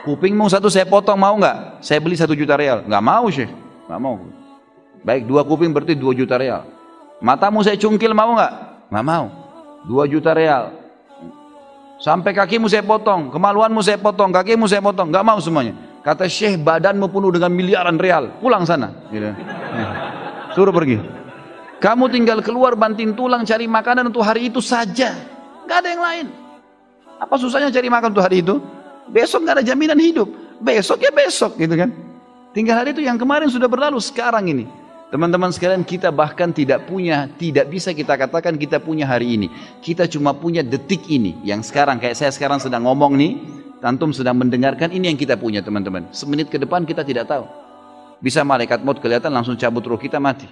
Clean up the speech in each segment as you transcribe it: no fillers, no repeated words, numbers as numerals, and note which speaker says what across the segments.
Speaker 1: Kupingmu satu saya potong, mau nggak? Saya beli 1 juta rial. Nggak mau Syekh, nggak mau. Baik, 2 kuping berarti 2 juta rial. Matamu saya cungkil, mau nggak? Nggak mau. 2 juta rial. Sampai kakimu saya potong, kemaluanmu saya potong, kakimu saya potong, nggak mau semuanya. Kata Syekh, badanmu penuh dengan miliaran rial, pulang sana. Gitu. Suruh pergi. Kamu tinggal keluar banting tulang cari makanan untuk hari itu saja, nggak ada yang lain. Apa susahnya cari makan untuk hari itu? Besok nggak ada jaminan hidup. Besok ya besok, gitu kan? Tinggal hari itu, yang kemarin sudah berlalu, sekarang ini. Teman-teman sekalian, kita bahkan tidak bisa kita katakan kita punya hari ini. Kita cuma punya detik ini. Yang sekarang, kayak saya sekarang sedang ngomong nih, antum sedang mendengarkan, ini yang kita punya teman-teman. Semenit ke depan kita tidak tahu. Bisa malaikat maut kelihatan langsung cabut ruh kita, mati.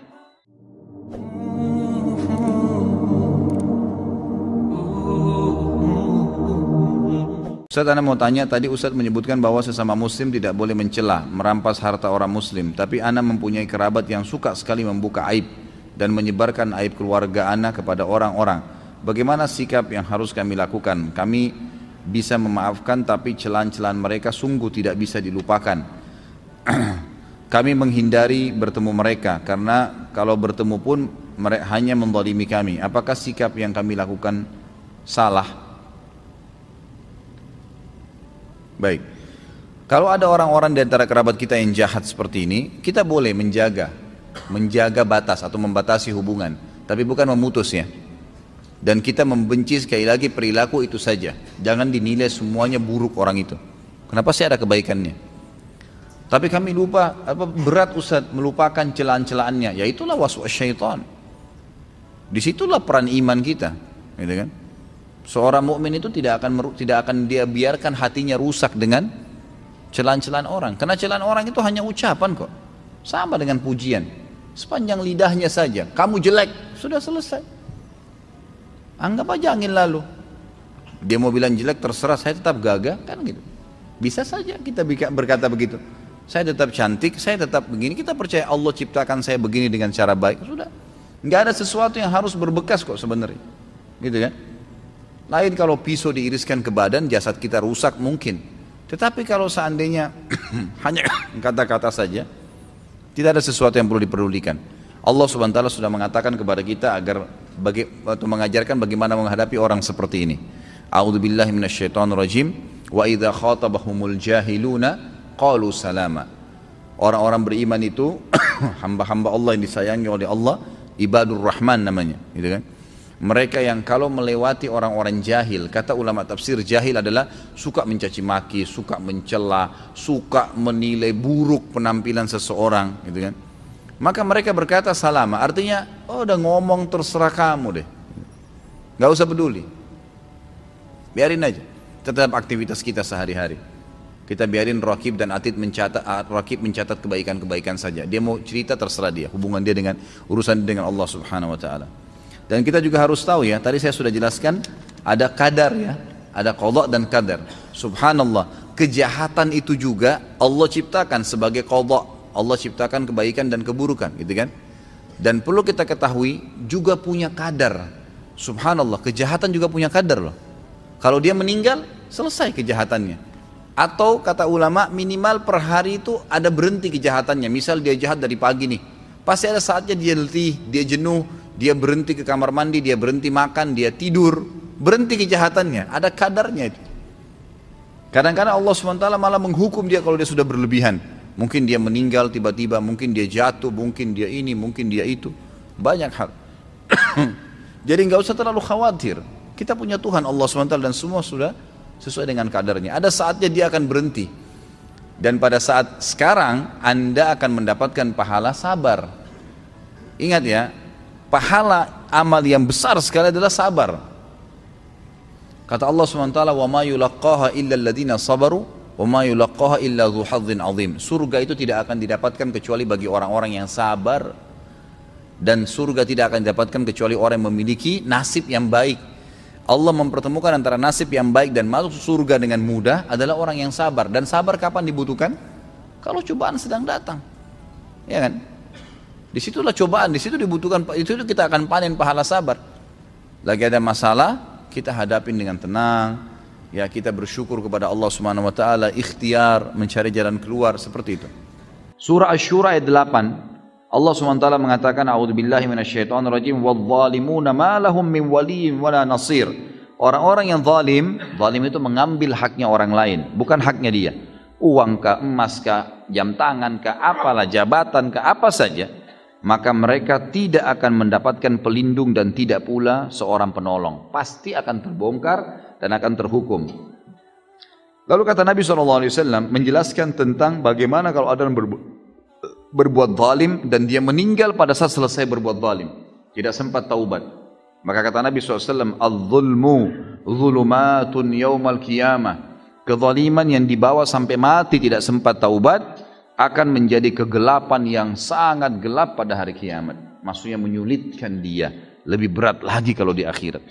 Speaker 1: Ustaz, Anda mau tanya, tadi Ustaz menyebutkan bahwa sesama muslim tidak boleh mencela, merampas harta orang muslim. Tapi Anda mempunyai kerabat yang suka sekali membuka aib dan menyebarkan aib keluarga Anda kepada orang-orang. Bagaimana sikap yang harus kami lakukan? Kami bisa memaafkan, tapi celaan-celaan mereka sungguh tidak bisa dilupakan. Kami menghindari bertemu mereka, karena kalau bertemu pun mereka hanya menzalimi kami. Apakah sikap yang kami lakukan salah? Baik, kalau ada orang-orang di antara kerabat kita yang jahat seperti ini, kita boleh menjaga batas atau membatasi hubungan, tapi bukan memutusnya. Dan kita membenci sekali lagi perilaku itu saja. Jangan dinilai semuanya buruk orang itu. Kenapa sih ada kebaikannya? Tapi kami lupa, berat Ustaz melupakan celaan-celaannya. Ya itulah waswas syaitan. Disitulah peran iman kita, gitu kan? Seorang mukmin itu tidak akan dia biarkan hatinya rusak dengan celaan-celaan orang. Karena celaan orang itu hanya ucapan kok. Sama dengan pujian. Sepanjang lidahnya saja, kamu jelek, sudah selesai. Anggap aja angin lalu. Dia mau bilang jelek, terserah, saya tetap gagah, kan gitu. Bisa saja kita berkata begitu. Saya tetap cantik, saya tetap begini. Kita percaya Allah ciptakan saya begini dengan cara baik. Sudah. Nggak ada sesuatu yang harus berbekas kok sebenarnya. Gitu kan? Lain kalau pisau diiriskan ke badan, jasad kita rusak mungkin. Tetapi kalau seandainya hanya kata-kata saja, tidak ada sesuatu yang perlu diperdulikan. Allah Subhanahu wa taala sudah mengatakan kepada kita agar atau mengajarkan bagaimana menghadapi orang seperti ini. A'udzubillahi minasyaitonirrajim. Wa idza khatabahumul jahiluna qalu salama. Orang-orang beriman itu hamba-hamba Allah yang disayangi oleh Allah, ibadur rahman namanya, gitu kan? Mereka yang kalau melewati orang-orang jahil, kata ulama tafsir, jahil adalah suka mencaci maki, suka mencela, suka menilai buruk penampilan seseorang, gitu kan? Maka mereka berkata salama, artinya, oh udah ngomong terserah kamu deh, nggak usah peduli, biarin aja, tetap aktivitas kita sehari-hari. Kita biarin Raqib dan Atid mencatat kebaikan-kebaikan saja. Dia mau cerita terserah dia, hubungan dia dengan urusan dengan Allah Subhanahu wa taala. Dan kita juga harus tahu ya, tadi saya sudah jelaskan ada kadar ya, ada qadha dan kadar. Subhanallah, kejahatan itu juga Allah ciptakan sebagai qadha. Allah ciptakan kebaikan dan keburukan, gitu kan? Dan perlu kita ketahui juga punya kadar. Subhanallah, kejahatan juga punya kadar loh. Kalau dia meninggal, selesai kejahatannya. Atau kata ulama minimal per hari itu ada berhenti kejahatannya. Misal dia jahat dari pagi nih, pasti ada saatnya dia letih, dia jenuh, dia berhenti ke kamar mandi, dia berhenti makan, dia tidur, berhenti kejahatannya, ada kadarnya itu. Kadang-kadang Allah SWT malah menghukum dia kalau dia sudah berlebihan. Mungkin dia meninggal tiba-tiba, mungkin dia jatuh, mungkin dia ini, mungkin dia itu, banyak hal. Jadi nggak usah terlalu khawatir. Kita punya Tuhan Allah SWT dan semua sudah sesuai dengan kadarnya. Ada saatnya dia akan berhenti. Dan pada saat sekarang Anda akan mendapatkan pahala sabar. Ingat ya, pahala amal yang besar sekali adalah sabar. Kata Allah SWT, wa ma yulaqqaha illa alladhina sabaru wa ma yulaqqaha illa dzu hadzin azim. Surga itu tidak akan didapatkan kecuali bagi orang-orang yang sabar, dan surga tidak akan didapatkan kecuali orang yang memiliki nasib yang baik. Allah mempertemukan antara nasib yang baik dan masuk surga dengan mudah adalah orang yang sabar. Dan sabar kapan dibutuhkan? Kalau cobaan sedang datang, ya kan? Disitulah cobaan, disitu dibutuhkan, itu kita akan panen pahala sabar. Lagi ada masalah, kita hadapin dengan tenang, ya kita bersyukur kepada Allah Subhanahu wa taala, ikhtiar mencari jalan keluar seperti itu. Surah Asy-Syura ayat 8, Allah Subhanahu wa taala mengatakan a'udzubillahi minasyaitonir rajim wadh-dhalimuna ma lahum min waliyyin wala nasir. Orang-orang yang zalim itu mengambil haknya orang lain, bukan haknya dia. Uang kah, emas kah, jam tangan kah, apalah, jabatan kah, apa saja. Maka mereka tidak akan mendapatkan pelindung dan tidak pula seorang penolong. Pasti akan terbongkar dan akan terhukum. Lalu kata Nabi SAW menjelaskan tentang bagaimana kalau ada yang berbuat zalim dan dia meninggal pada saat selesai berbuat zalim, tidak sempat taubat. Maka kata Nabi SAW, "Al-zulmu zulumatun yawmal qiyamah." Kezaliman yang dibawa sampai mati tidak sempat taubat akan menjadi kegelapan yang sangat gelap pada hari kiamat. Maksudnya menyulitkan dia, lebih berat lagi kalau di akhirat.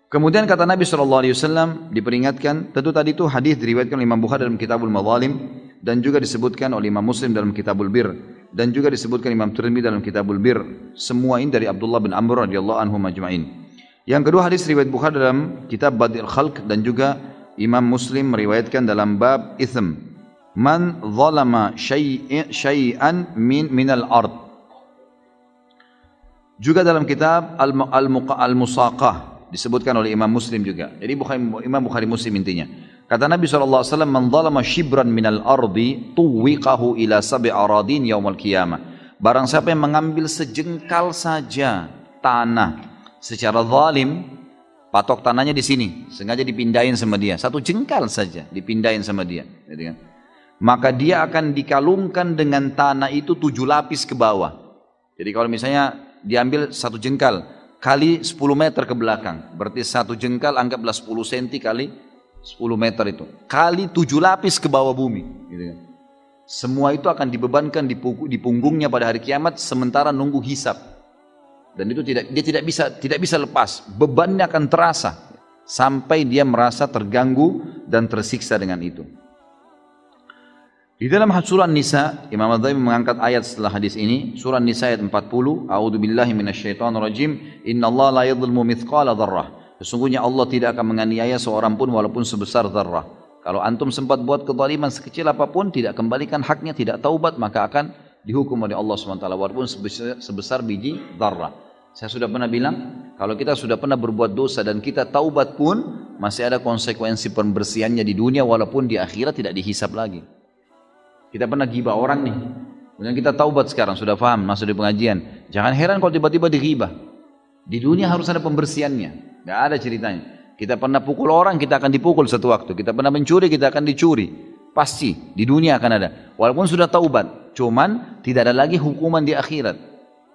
Speaker 1: Kemudian kata Nabi SAW diperingatkan, tentu tadi itu hadis diriwayatkan oleh Imam Bukhari dalam Kitabul Madzalim dan juga disebutkan oleh Imam Muslim dalam Kitabul Bir dan juga disebutkan Imam Tirmidzi dalam Kitabul Bir. Semua ini dari Abdullah bin Amr radhiyallahu anhu majma'in. Yang kedua hadis riwayat Bukhari dalam Kitab Badi'il Khalq dan juga Imam Muslim meriwayatkan dalam bab itsm. Man zalama syai'an minal ard. Juga dalam kitab Al-Musaqah disebutkan oleh Imam Muslim juga. Jadi Imam Bukhari Muslim intinya. Kata Nabi SAW, man zalama shibran minal ardi tuwiqahu ila sab'i aradin yaumal qiyamah. Barang siapa yang mengambil sejengkal saja tanah secara zalim, patok tanahnya di sini, sengaja dipindahin sama dia, satu jengkal saja dipindahin sama dia, gitu kan? Maka dia akan dikalungkan dengan tanah itu 7 lapis ke bawah. Jadi kalau misalnya diambil satu jengkal kali 10 meter ke belakang, berarti satu jengkal anggaplah 10 cm kali 10 meter itu, kali 7 lapis ke bawah bumi, gitu kan? Semua itu akan dibebankan di punggungnya pada hari kiamat sementara nunggu hisab. Dan itu dia tidak bisa lepas, bebannya akan terasa sampai dia merasa terganggu dan tersiksa dengan itu. Di dalam surah Nisa, Imam Adzaimi mengangkat ayat setelah hadis ini, surah Nisa ayat 40, A'udzubillahi minasyaitonirrajim, innallaha la yadhlimu mithqala dzarrah. Sesungguhnya Allah tidak akan menganiaya seorang pun walaupun sebesar zarrah. Kalau antum sempat buat kezaliman sekecil apapun, tidak kembalikan haknya, tidak taubat, maka akan dihukum oleh Allah SWT walaupun sebesar biji zarrah. Saya sudah pernah bilang, kalau kita sudah pernah berbuat dosa dan kita taubat pun, masih ada konsekuensi pembersihannya di dunia walaupun di akhirat tidak dihisab lagi. Kita pernah ghibah orang nih, kemudian kita taubat sekarang, sudah paham, masuk di pengajian. Jangan heran kalau tiba-tiba dighibah. Di dunia harus ada pembersihannya, nggak ada ceritanya. Kita pernah pukul orang, kita akan dipukul satu waktu. Kita pernah mencuri, kita akan dicuri. Pasti, di dunia akan ada. Walaupun sudah taubat, cuman tidak ada lagi hukuman di akhirat.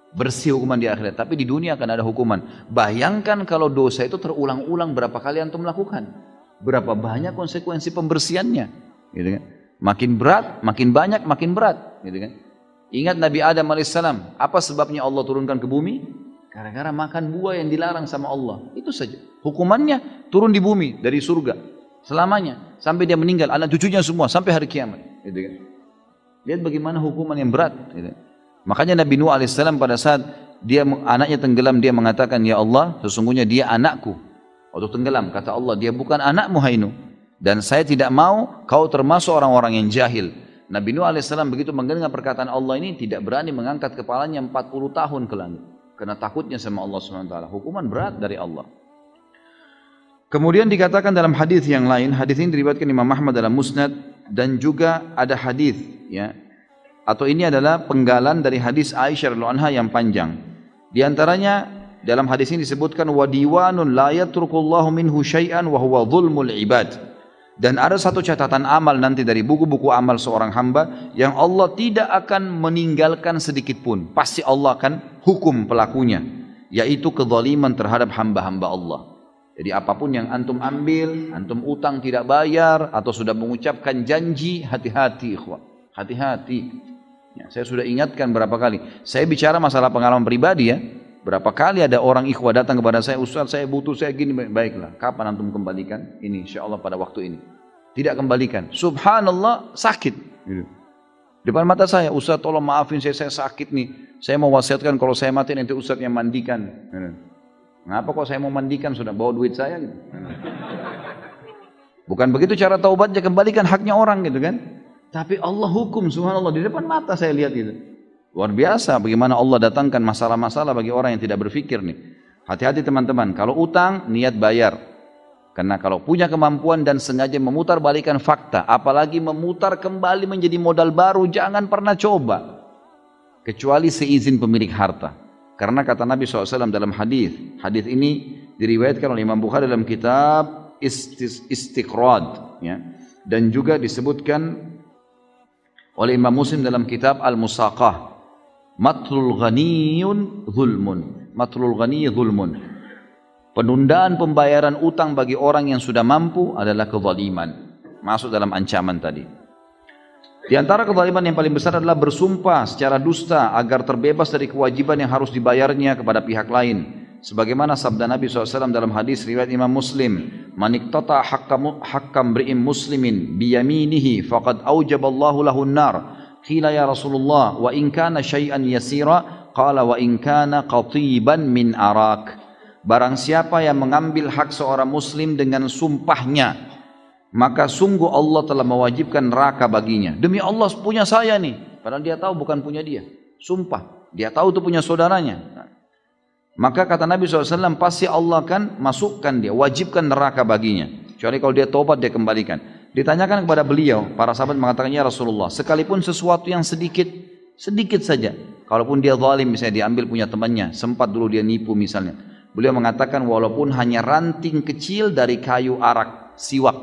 Speaker 1: Bersih hukuman di akhirat, tapi di dunia akan ada hukuman. Bayangkan kalau dosa itu terulang-ulang berapa kali antum melakukan. Berapa banyak konsekuensi pembersihannya. Gitu kan? Makin berat, makin banyak, makin berat. Gitu kan? Ingat Nabi Adam AS, apa sebabnya Allah turunkan ke bumi? Gara-gara makan buah yang dilarang sama Allah. Itu saja. Hukumannya turun di bumi dari surga selamanya sampai dia meninggal, anak cucunya semua sampai hari kiamat. Gitu kan? Lihat bagaimana hukuman yang berat. Gitu. Makanya Nabi Nuh AS pada saat dia anaknya tenggelam, dia mengatakan, ya Allah, sesungguhnya dia anakku. Waktu tenggelam kata Allah, dia bukan anakmu hai Nuh, dan saya tidak mau kau termasuk orang-orang yang jahil. Nabi Nuh AS begitu mendengar perkataan Allah ini tidak berani mengangkat kepalanya 40 tahun ke langit. Karena takutnya sama Allah SWT. Hukuman berat dari Allah. Kemudian dikatakan dalam hadis yang lain, hadis ini diriwayatkan Imam Ahmad dalam Musnad dan juga ada hadis ya. Atau ini adalah penggalan dari hadis Aisyah radhiyallahu anha yang panjang. Di antaranya dalam hadis ini disebutkan wa diwanun la yatrukullahu minhu syai'an wa huwa dzulmul ibad. Dan ada satu catatan amal nanti dari buku-buku amal seorang hamba yang Allah tidak akan meninggalkan sedikit pun. Pasti Allah akan hukum pelakunya, yaitu kezaliman terhadap hamba-hamba Allah. Jadi apapun yang antum ambil, antum utang tidak bayar atau sudah mengucapkan janji, hati-hati ikhwah, hati-hati. Ya, saya sudah ingatkan berapa kali. Saya bicara masalah pengalaman pribadi ya. Berapa kali ada orang ikhwah datang kepada saya, Ustaz saya butuh, saya gini, baiklah. Kapan antum kembalikan? Ini insya Allah pada waktu ini. Tidak kembalikan. Subhanallah sakit. Gitu. Depan mata saya, Ustaz tolong maafin saya sakit nih. Saya mau wasiatkan kalau saya mati nanti Ustaz yang mandikan. Gitu. Ngapa kok saya mau mandikan sudah bawa duit saya gitu. Bukan begitu cara taubatnya, kembalikan haknya orang gitu kan. Tapi Allah hukum, subhanallah, di depan mata saya lihat itu. Luar biasa bagaimana Allah datangkan masalah-masalah bagi orang yang tidak berfikir nih. Hati-hati teman-teman, kalau utang niat bayar. Karena kalau punya kemampuan dan sengaja memutar balikan fakta, apalagi memutar kembali menjadi modal baru, jangan pernah coba. Kecuali seizin pemilik harta. Karena kata Nabi SAW dalam hadis ini diriwayatkan oleh Imam Bukhari dalam kitab Istiqrad, ya. Dan juga disebutkan oleh Imam Muslim dalam kitab Al-Musaqah, matlul ghaniyun zulmun, matlul ghaniy zulmun. Penundaan pembayaran utang bagi orang yang sudah mampu adalah kezaliman, masuk dalam ancaman tadi. Di antara kezaliman yang paling besar adalah bersumpah secara dusta agar terbebas dari kewajiban yang harus dibayarnya kepada pihak lain. Sebagaimana sabda Nabi SAW dalam hadis riwayat Imam Muslim, "Man iqtata haqqam mri'in muslimin biyaminihi faqad aujaballahu lahu an-nar." Qila ya Rasulullah, wa in kana syai'an yasira? Qala wa in kana qatiban min arak. Barang siapa yang mengambil hak seorang muslim dengan sumpahnya, maka sungguh Allah telah mewajibkan neraka baginya. Demi Allah punya saya nih, padahal dia tahu bukan punya dia. Sumpah, dia tahu itu punya saudaranya. Maka kata Nabi SAW, pasti Allah akan masukkan dia, wajibkan neraka baginya. Kecuali kalau dia taubat, dia kembalikan. Ditanyakan kepada beliau, para sahabat mengatakan, ya Rasulullah, sekalipun sesuatu yang sedikit saja. Kalaupun dia zalim, misalnya diambil punya temannya, sempat dulu dia nipu misalnya. Beliau mengatakan, walaupun hanya ranting kecil dari kayu arak, siwak.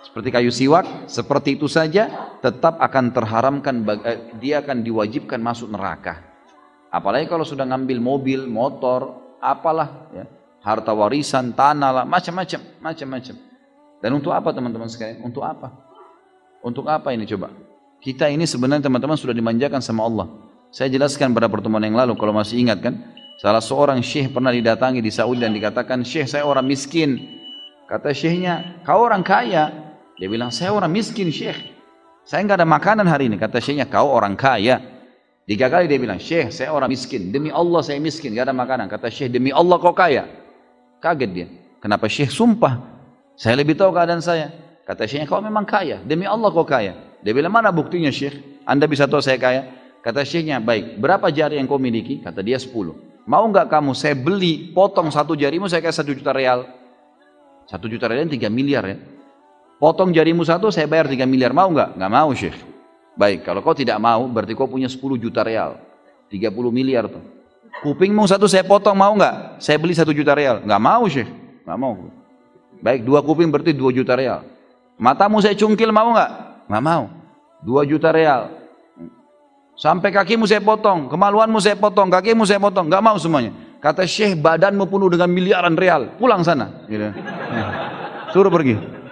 Speaker 1: Seperti kayu siwak, seperti itu saja, tetap akan terharamkan, dia akan diwajibkan masuk neraka. Apalagi kalau sudah ngambil mobil, motor, apalah, ya, harta warisan, tanah lah, macam-macam. Dan untuk apa teman-teman sekalian? Untuk apa? Untuk apa ini coba? Kita ini sebenarnya teman-teman sudah dimanjakan sama Allah. Saya jelaskan pada pertemuan yang lalu, kalau masih ingat kan, salah seorang syekh pernah didatangi di Saudi dan dikatakan, "Syekh, saya orang miskin." Kata syekhnya, "Kau orang kaya." Dia bilang, "Saya orang miskin, Syekh. Saya nggak ada makanan hari ini." Kata syekhnya, "Kau orang kaya." 3 kali dia bilang, "Syekh, saya orang miskin. Demi Allah saya miskin, gak ada makanan." Kata Syekh, "Demi Allah kau kaya." Kaget dia. Kenapa Syekh sumpah? Saya lebih tahu keadaan saya. Kata Syekhnya, "Kau memang kaya. Demi Allah kau kaya." Dia bilang, "Mana buktinya Syekh? Anda bisa tahu saya kaya?" Kata Syekhnya, "Baik, berapa jari yang kau miliki?" Kata dia, 10. "Mau nggak kamu saya beli, potong 1 jarimu, saya kasih 1 juta real." 1 juta real 3 miliar ya. Potong jarimu 1, saya bayar 3 miliar. Mau nggak? Nggak mau Syekh. Baik, kalau kau tidak mau, berarti kau punya 10 juta real. 30 miliar tuh. Kupingmu 1 saya potong, mau nggak? Saya beli 1 juta real. Nggak mau Syekh. Nggak mau. Baik, 2 kuping berarti 2 juta real. Matamu saya cungkil, mau nggak? Nggak mau. 2 juta real. Sampai kakimu saya potong, kemaluanmu saya potong, kakimu saya potong. Nggak mau semuanya. Kata Syekh, badanmu penuh dengan miliaran real. Pulang sana. Gitu. Suruh pergi.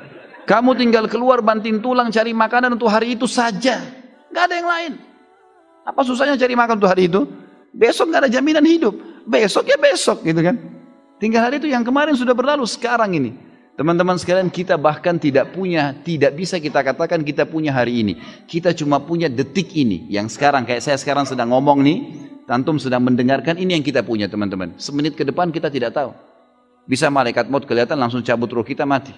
Speaker 1: Kamu tinggal keluar banting tulang cari makanan untuk hari itu saja. Gak ada yang lain. Apa susahnya cari makan untuk hari itu? Besok gak ada jaminan hidup. Besok ya besok gitu kan. Tinggal hari itu, yang kemarin sudah berlalu, sekarang ini. Teman-teman sekalian, kita bahkan tidak bisa kita katakan kita punya hari ini. Kita cuma punya detik ini. Yang sekarang, kayak saya sekarang sedang ngomong nih, antum sedang mendengarkan, ini yang kita punya teman-teman. Semenit ke depan kita tidak tahu. Bisa malaikat maut kelihatan langsung cabut roh kita, mati.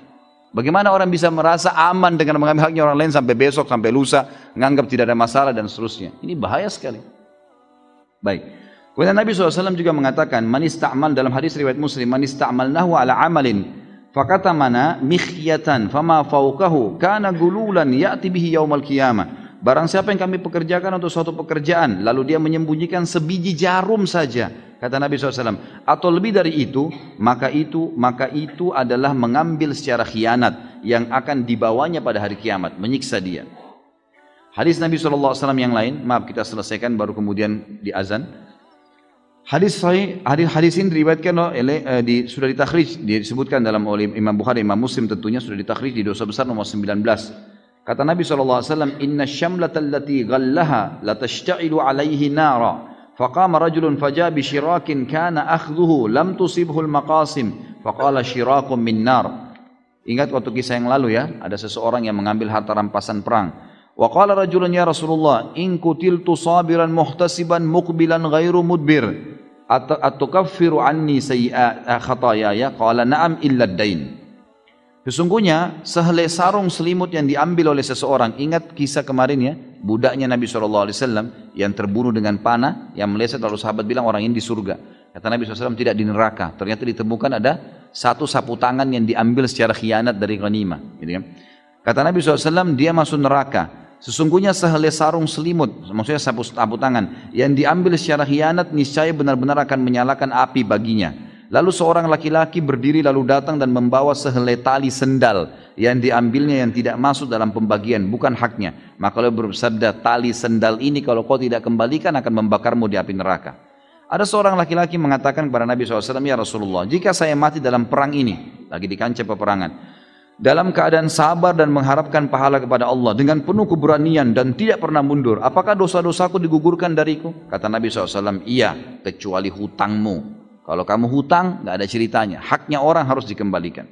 Speaker 1: Bagaimana orang bisa merasa aman dengan mengambil haknya orang lain sampai besok, sampai lusa, menganggap tidak ada masalah dan seterusnya. Ini bahaya sekali. Baik. Kemudian Nabi SAW juga mengatakan, "Man ista'mal," dalam hadis riwayat Muslim, "Man ista'malnahu ala amalin fakatamana mikhyatan fama fawqahu kana gululan ya'ti bihi yaumal qiyamah." Barang siapa yang kami pekerjakan untuk suatu pekerjaan, lalu dia menyembunyikan sebiji jarum saja, kata Nabi SAW, atau lebih dari itu, maka itu adalah mengambil secara khianat yang akan dibawanya pada hari kiamat, menyiksa dia. Hadis Nabi SAW yang lain, maaf kita selesaikan baru kemudian di azan. Hadis ini diriwayatkan sudah ditakhrij, disebutkan dalam oleh Imam Bukhari, Imam Muslim tentunya, sudah ditakhrij di dosa besar nomor 19. Kata Nabi SAW, "Inna syamlata allati ghallaha latashta'ilu alaihi nara." Faqama rajulun faja bi syirakin kana akhdhuhu lam tusibhu al-maqasim faqala syirakum min nar. Ingat waktu kisah yang lalu ya, ada seseorang yang mengambil harta rampasan perang. Wa qala rajulun ya Rasulullah, in kutiltu sabiran muhtasiban muqbilan ghairu mudbir. atukaffiru anni khataayaya? Qala na'am illa ad-dain. Sesungguhnya sehelai sarung selimut yang diambil oleh seseorang, ingat kisah kemarin ya, budaknya Nabi SAW yang terbunuh dengan panah, yang meleset, lalu sahabat bilang orang ini di surga. Kata Nabi SAW tidak di neraka. Ternyata ditemukan ada satu sapu tangan yang diambil secara khianat dari ghanimah. Gitu kan? Kata Nabi SAW dia masuk neraka. Sesungguhnya sehelai sarung selimut, maksudnya sapu tangan, yang diambil secara khianat niscaya benar-benar akan menyalakan api baginya. Lalu seorang laki-laki berdiri lalu datang dan membawa sehelai tali sendal yang diambilnya yang tidak masuk dalam pembagian, bukan haknya. Maka beliau bersabda, tali sendal ini kalau kau tidak kembalikan akan membakarmu di api neraka. Ada seorang laki-laki mengatakan kepada Nabi SAW, ya Rasulullah, jika saya mati dalam perang ini, lagi di kancah peperangan, dalam keadaan sabar dan mengharapkan pahala kepada Allah dengan penuh keberanian dan tidak pernah mundur, apakah dosa-dosaku digugurkan dariku? Kata Nabi SAW, iya, kecuali hutangmu. Kalau kamu hutang, nggak ada ceritanya. Haknya orang harus dikembalikan.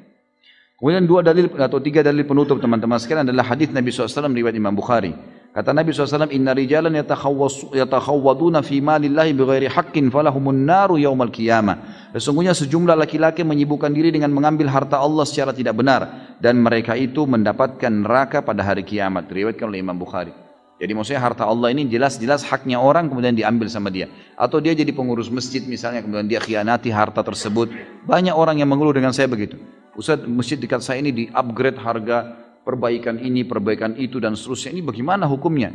Speaker 1: Kemudian dua dalil atau tiga dalil penutup teman-teman sekalian adalah hadis Nabi SAW riwayat Imam Bukhari. Kata Nabi SAW, Inna rijalan yatakhawwaduna fi malillahi bighairi haqqin falahumun naru yaumal qiyamah. Sesungguhnya sejumlah laki-laki menyibukkan diri dengan mengambil harta Allah secara tidak benar. Dan mereka itu mendapatkan neraka pada hari kiamat. Riwayatkan oleh Imam Bukhari. Jadi maksudnya harta Allah ini jelas-jelas haknya orang kemudian diambil sama dia. Atau dia jadi pengurus masjid misalnya kemudian dia khianati harta tersebut. Banyak orang yang mengeluh dengan saya begitu. Ustaz, masjid dekat saya ini di-upgrade harga, perbaikan ini, perbaikan itu dan seterusnya. Ini bagaimana hukumnya?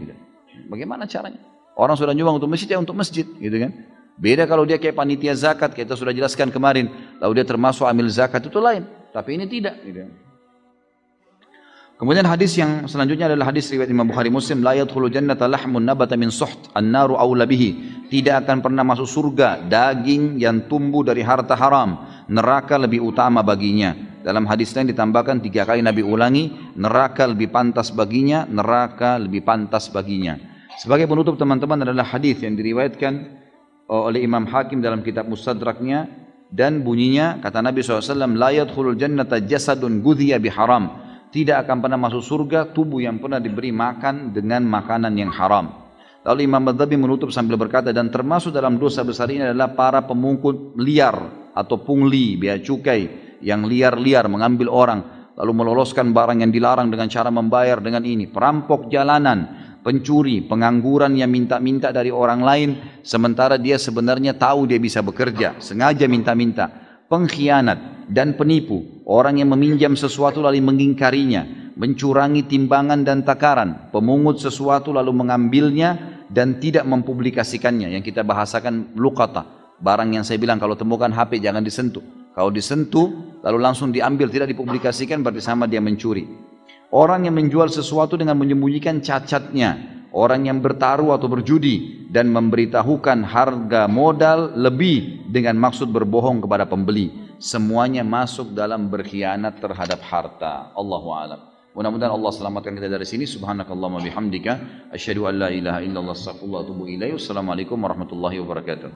Speaker 1: Bagaimana caranya? Orang sudah nyumbang untuk masjid ya untuk masjid, gitu kan? Beda kalau dia kayak panitia zakat, kita sudah jelaskan kemarin. Lalu dia termasuk amil zakat, itu lain. Tapi ini tidak, gitu. Kemudian hadis yang selanjutnya adalah hadis riwayat Imam Bukhari Muslim, la yadkhulu jannata lahmun nabata min suht an-naru aula bihi. Tidak akan pernah masuk surga daging yang tumbuh dari harta haram, neraka lebih utama baginya. Dalam hadis lain ditambahkan 3 kali Nabi ulangi, neraka lebih pantas baginya, neraka lebih pantas baginya. Sebagai penutup teman-teman adalah hadis yang diriwayatkan oleh Imam Hakim dalam kitab Mustadraknya dan bunyinya kata Nabi SAW, la yadkhulul jannata jasadun gudhiya biharam. Tidak akan pernah masuk surga tubuh yang pernah diberi makan dengan makanan yang haram. Lalu Imam Madhabi menutup sambil berkata, dan termasuk dalam dosa besar ini adalah para pemungut liar atau pungli, bea cukai yang liar-liar mengambil orang lalu meloloskan barang yang dilarang dengan cara membayar dengan ini, perampok jalanan, pencuri, pengangguran yang minta-minta dari orang lain sementara dia sebenarnya tahu dia bisa bekerja, sengaja minta-minta, pengkhianat dan penipu, orang yang meminjam sesuatu lalu mengingkarinya, mencurangi timbangan dan takaran, pemungut sesuatu lalu mengambilnya dan tidak mempublikasikannya, yang kita bahasakan luqata, barang yang saya bilang kalau temukan HP jangan disentuh, kalau disentuh lalu langsung diambil tidak dipublikasikan berarti sama dia mencuri. Orang yang menjual sesuatu dengan menyembunyikan cacatnya, orang yang bertaruh atau berjudi dan memberitahukan harga modal lebih dengan maksud berbohong kepada pembeli, semuanya masuk dalam berkhianat terhadap harta. Allahu a'lam. Mudah-mudahan Allah selamatkan kita dari sini. Subhanakallahumma bihamdika asyhadu an la ilaha illallah astaghfirullah wa atubu ilaih. Wassalamualaikum warahmatullahi wabarakatuh.